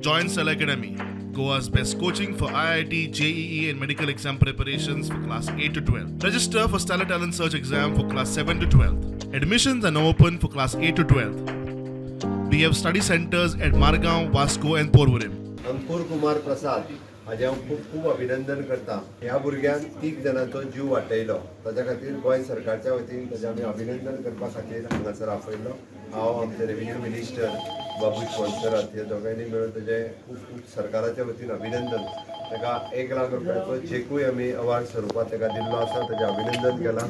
Join Cell Academy, Goa's best coaching for IIT, JEE and medical exam preparations for class 8 to 12. Register for Stellar Talent Search exam for class 7 to 12. Admissions are now open for class 8 to 12. We have study centers at Margaon, Vasco and Porvorim. अंकुर कुमार प्रसाद हाजे हांव खूब खूब अभिनंदन करता. ह्या भुरग्यान 3 जणांचो जीव वाटयलो. ताच्या खातीर गोंय सरकारच्या वतीन ताजें आमी अभिनंदन करपा खातीर हांगासर आपयलो. हांव आमचे रेव्हेन्यू मिनिस्टर बाबू स्पॉन्सरात हे दोगांयनी मेळून ताजें खूब खूब सरकाराच्या वतीन अभिनंदन. ताका 1 लाख रुपयाचो चेकूय आमी अवार्ड स्वरुपात ताका दिल्लो आसा. ताजें अभिनंदन केलां.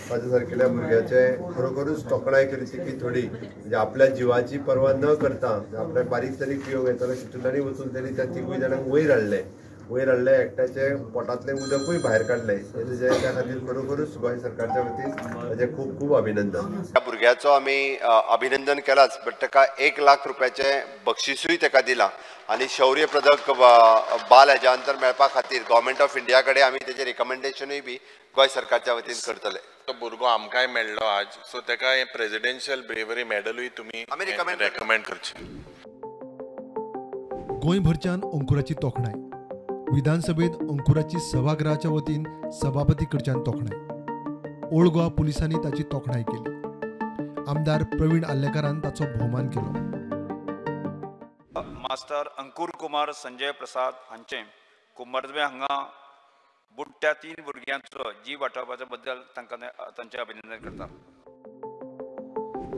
ताजे सारकेल्या भुरग्याचे खरोखरूच तोखणाय करची की थोडी म्हणजे आपल्या जिवाची पर्वा न करता आपल्या बारीक सारीक पियोग येतालो तितूंतल्यानी वचून त्यांनी त्या 3 जाणांक वयर हाडले एकट्याचे पोटांतलें उदकूय भायर काडलें. त्या खातीर खरोखरूच गोंय सरकारच्या वतीन ताजें खूब खूब अभिनंदन. त्या भुरग्याचो आमी अभिनंदन केलाच, बट ताका 1 लाख रुपयाचें बक्षिसूय ताका दिलां आनी शौर्य पदक बाल हेज्या अंतर मेळपा खातीर गव्हर्मेंट ऑफ इंडिया कडेन आमी तेजें रिकमेंडेशनूय बी गोंय सरकारच्या वतीन करतले. तो भुरगो आमकांय मेळ्ळो आज, सो ताका हें प्रेसिडेन्शियल ब्रेवरी मेडलूय तुमी रेकमेंड करचे. गोंयभरच्यान अंकुराची तोखणाय. विधानसभेत अंकुराची सभागृहाच्या वतीन सभापती कडच्यान तोखणाय. ओल्ड गोवा पुलिसांनी ताची तोखणाय केली. आमदार प्रवीण आल्लेकारान ताचो भोवमान केलो. मास्टर अंकुर कुमार संजय प्रसाद हांचे कुंभारजुंवे हांगा बुडट्या 3 भुरग्यांचो जीव वाटावपाच्या बद्दल तांचे अभिनंदन करता.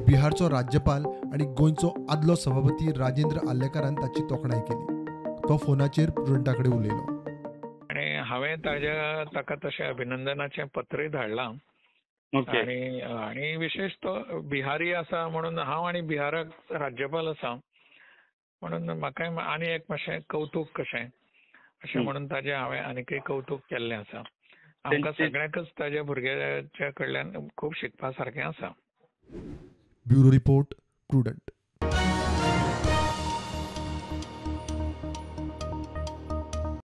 बिहारचो राज्यपाल आणि गोंयचो आदलो सभापती राजेंद्र आल्लेकारान ताची तोखणाय केली. तो फोनाचेर प्रुडंटाकडे उलयलो. आणि हांवें ताका तशें अभिनंदनाचें पत्रय धाडलां. आणि विशेष तो बिहारी आसा म्हणून हांव आनी बिहाराक राज्यपाल आसा म्हणून म्हाकाय आनी एक मातशें कौतूक कशें अशें म्हणून ताजें हांवें आनीकय कौतूक केल्लें आसा. आमकां सगळ्यांकच ताज्या भुरग्याच्या कडल्यान खूब शिकपा सारकें आसा. Bureau report prudent.